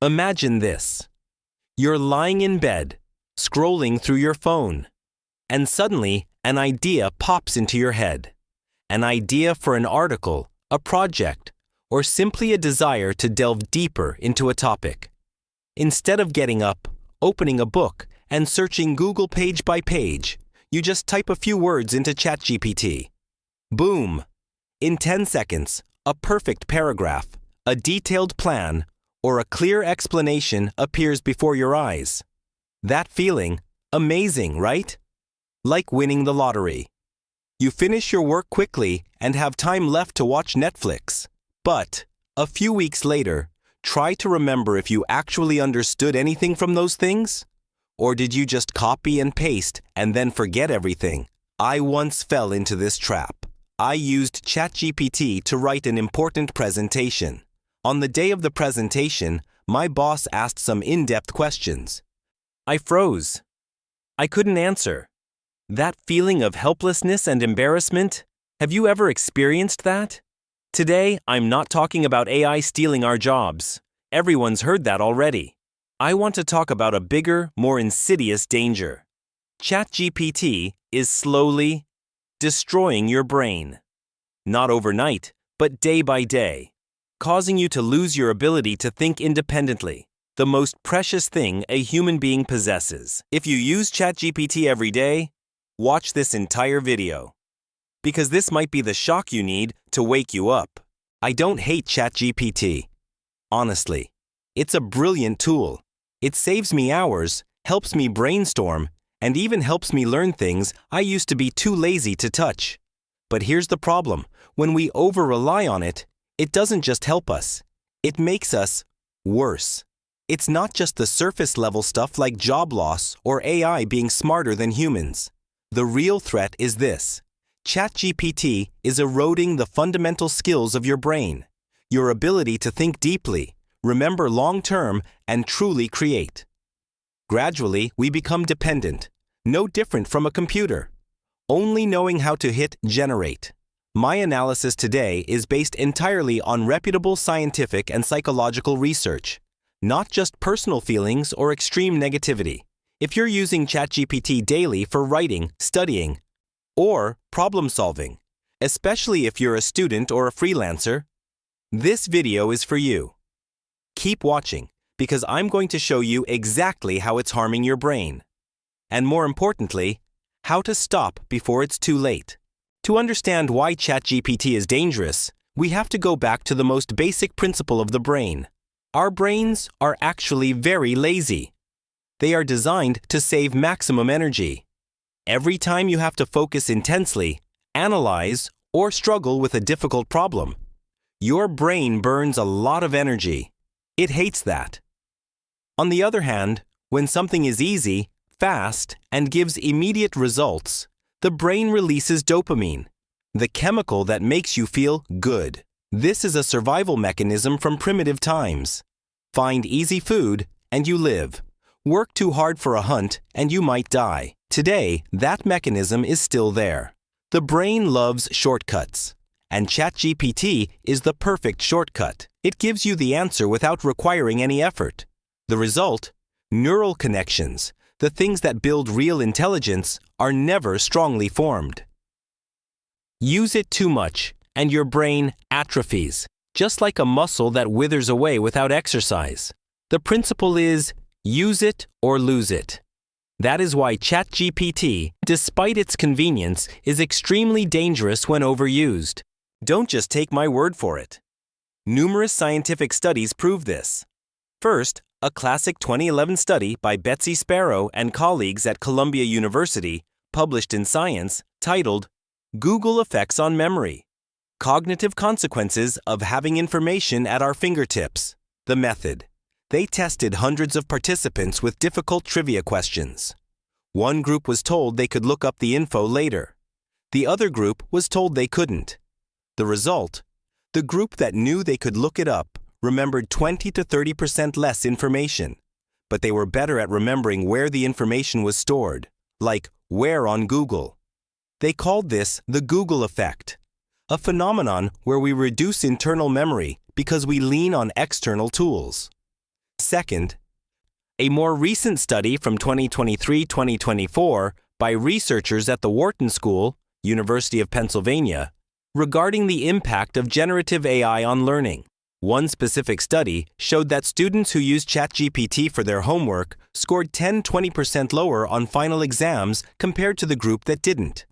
Imagine this. You're lying in bed, scrolling through your phone, and suddenly an idea pops into your head. An idea for an article, a project, or simply a desire to delve deeper into a topic. Instead of getting up, opening a book, and searching Google page by page, you just type a few words into ChatGPT. Boom! In 10 seconds, a perfect paragraph, a detailed plan, or a clear explanation appears before your eyes. That feeling, amazing, right? Like winning the lottery. You finish your work quickly and have time left to watch Netflix. But, a few weeks later, try to remember if you actually understood anything from those things? Or did you just copy and paste and then forget everything? I once fell into this trap. I used ChatGPT to write an important presentation. On the day of the presentation, my boss asked some in-depth questions. I froze. I couldn't answer. That feeling of helplessness and embarrassment, have you ever experienced that? Today, I'm not talking about AI stealing our jobs. Everyone's heard that already. I want to talk about a bigger, more insidious danger. ChatGPT is slowly destroying your brain. Not overnight, but day by day, causing you to lose your ability to think independently, the most precious thing a human being possesses. If you use ChatGPT every day, watch this entire video, because this might be the shock you need to wake you up. I don't hate ChatGPT. Honestly, it's a brilliant tool. It saves me hours, helps me brainstorm, and even helps me learn things I used to be too lazy to touch. But here's the problem. When we over-rely on it, it doesn't just help us. It makes us worse. It's not just the surface-level stuff like job loss or AI being smarter than humans. The real threat is this. ChatGPT is eroding the fundamental skills of your brain, your ability to think deeply, remember long-term, and truly create. Gradually, we become dependent, no different from a computer, only knowing how to hit generate. My analysis today is based entirely on reputable scientific and psychological research, not just personal feelings or extreme negativity. If you're using ChatGPT daily for writing, studying, or problem solving, especially if you're a student or a freelancer, this video is for you. Keep watching, because I'm going to show you exactly how it's harming your brain. And more importantly, how to stop before it's too late. To understand why ChatGPT is dangerous, we have to go back to the most basic principle of the brain. Our brains are actually very lazy. They are designed to save maximum energy. Every time you have to focus intensely, analyze, or struggle with a difficult problem, your brain burns a lot of energy. It hates that. On the other hand, when something is easy, fast, and gives immediate results, the brain releases dopamine, the chemical that makes you feel good. This is a survival mechanism from primitive times. Find easy food, and you live. Work too hard for a hunt, and you might die. Today, that mechanism is still there. The brain loves shortcuts, and ChatGPT is the perfect shortcut. It gives you the answer without requiring any effort. The result? Neural connections, the things that build real intelligence, are never strongly formed. Use it too much, and your brain atrophies, just like a muscle that withers away without exercise. The principle is, use it or lose it. That is why ChatGPT, despite its convenience, is extremely dangerous when overused. Don't just take my word for it. Numerous scientific studies prove this. First, a classic 2011 study by Betsy Sparrow and colleagues at Columbia University, published in Science, titled Google Effects on Memory: Cognitive Consequences of Having Information at Our Fingertips. The method. They tested hundreds of participants with difficult trivia questions. One group was told they could look up the info later. The other group was told they couldn't. The result? The group that knew they could look it up remembered 20 to 30% less information, but they were better at remembering where the information was stored, like where on Google. They called this the Google effect, a phenomenon where we reduce internal memory because we lean on external tools. Second, a more recent study from 2023-2024 by researchers at the Wharton School, University of Pennsylvania, regarding the impact of generative AI on learning. One specific study showed that students who used ChatGPT for their homework scored 10-20% lower on final exams compared to the group that didn't.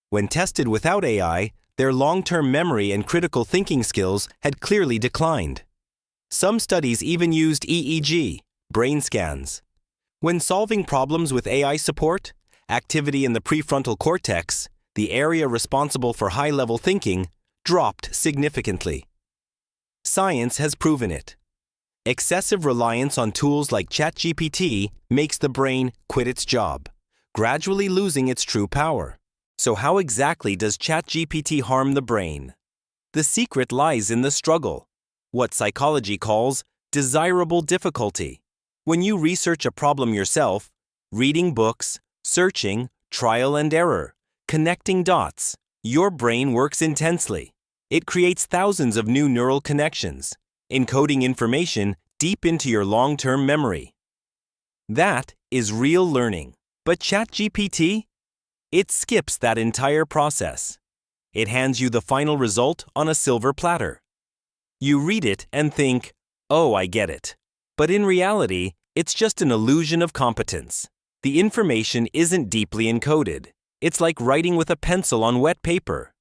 When tested without AI, their long-term memory and critical thinking skills had clearly declined. Some studies even used EEG, brain scans. When solving problems with AI support, activity in the prefrontal cortex, the area responsible for high-level thinking, dropped significantly. Science has proven it. Excessive reliance on tools like ChatGPT makes the brain quit its job, gradually losing its true power. So how exactly does ChatGPT harm the brain? The secret lies in the struggle, what psychology calls desirable difficulty. When you research a problem yourself, reading books, searching, trial and error, connecting dots, your brain works intensely. It creates thousands of new neural connections, encoding information deep into your long-term memory. That is real learning. But ChatGPT? It skips that entire process. It hands you the final result on a silver platter. You read it and think, "Oh, I get it." But in reality, it's just an illusion of competence. The information isn't deeply encoded. It's like writing with a pencil on wet paper.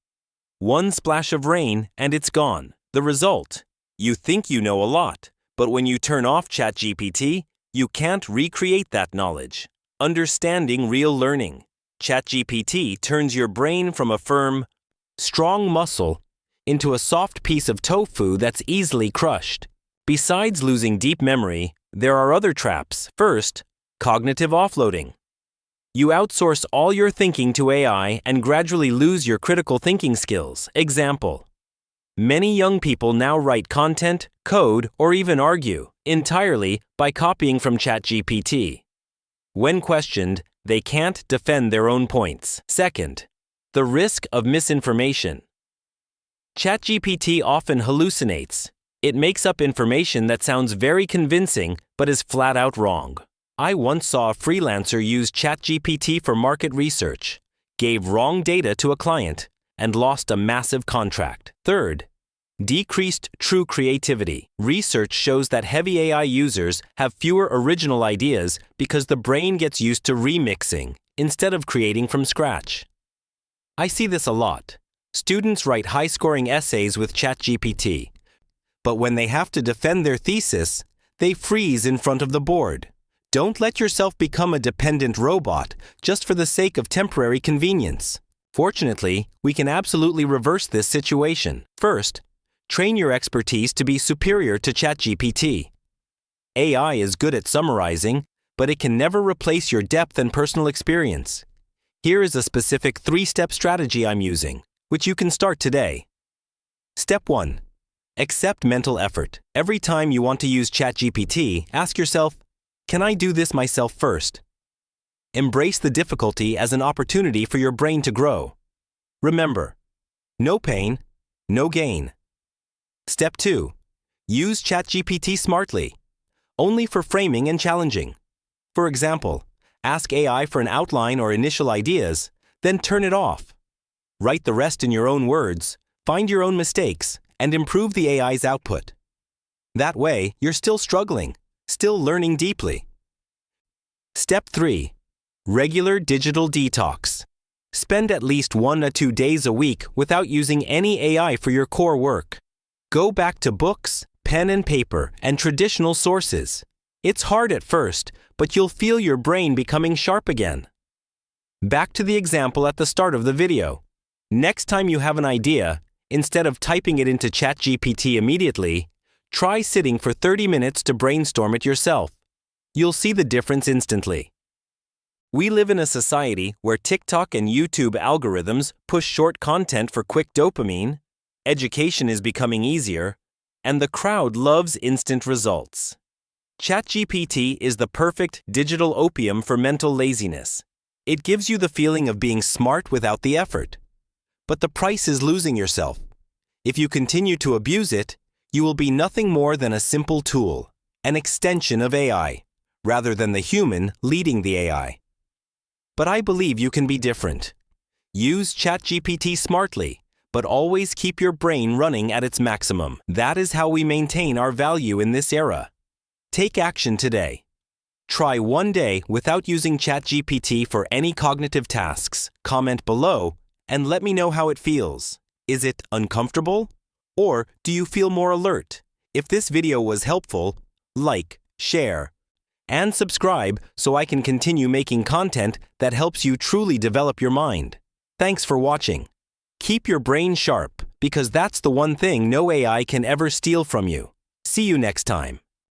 One splash of rain and it's gone. The result? You think you know a lot, but when you turn off ChatGPT, you can't recreate that knowledge. Understanding real learning. ChatGPT turns your brain from a firm, strong muscle into a soft piece of tofu that's easily crushed. Besides losing deep memory, there are other traps. First, cognitive offloading. You outsource all your thinking to AI and gradually lose your critical thinking skills. Example: many young people now write content, code, or even argue entirely by copying from ChatGPT. When questioned, they can't defend their own points. Second, the risk of misinformation. ChatGPT often hallucinates. It makes up information that sounds very convincing but is flat out wrong. I once saw a freelancer use ChatGPT for market research, gave wrong data to a client, and lost a massive contract. Third, decreased true creativity. Research shows that heavy AI users have fewer original ideas because the brain gets used to remixing instead of creating from scratch. I see this a lot. Students write high-scoring essays with ChatGPT, but when they have to defend their thesis, they freeze in front of the board. Don't let yourself become a dependent robot just for the sake of temporary convenience. Fortunately, we can absolutely reverse this situation. First, train your expertise to be superior to ChatGPT. AI is good at summarizing, but it can never replace your depth and personal experience. Here is a specific 3-step strategy I'm using, which you can start today. Step 1. Accept mental effort. Every time you want to use ChatGPT, ask yourself, can I do this myself first? Embrace the difficulty as an opportunity for your brain to grow. Remember, no pain, no gain. Step 2. Use ChatGPT smartly, only for framing and challenging. For example, ask AI for an outline or initial ideas, then turn it off. Write the rest in your own words, find your own mistakes, and improve the AI's output. That way, you're still struggling, still learning deeply. Step 3. Regular digital detox. Spend at least 1 to 2 days a week without using any AI for your core work. Go back to books, pen and paper, and traditional sources. It's hard at first, but you'll feel your brain becoming sharp again. Back to the example at the start of the video. Next time you have an idea, instead of typing it into ChatGPT immediately, try sitting for 30 minutes to brainstorm it yourself. You'll see the difference instantly. We live in a society where TikTok and YouTube algorithms push short content for quick dopamine, education is becoming easier, and the crowd loves instant results. ChatGPT is the perfect digital opium for mental laziness. It gives you the feeling of being smart without the effort. But the price is losing yourself. If you continue to abuse it, you will be nothing more than a simple tool. an extension of AI, rather than the human leading the AI. But I believe you can be different. Use ChatGPT smartly, but always keep your brain running at its maximum. That is how we maintain our value in this era. Take action today. Try one day without using ChatGPT for any cognitive tasks. Comment below and let me know how it feels. Is it uncomfortable? Or do you feel more alert? If this video was helpful, like, share, and subscribe so I can continue making content that helps you truly develop your mind. Thanks for watching. Keep your brain sharp because that's the one thing no AI can ever steal from you. See you next time.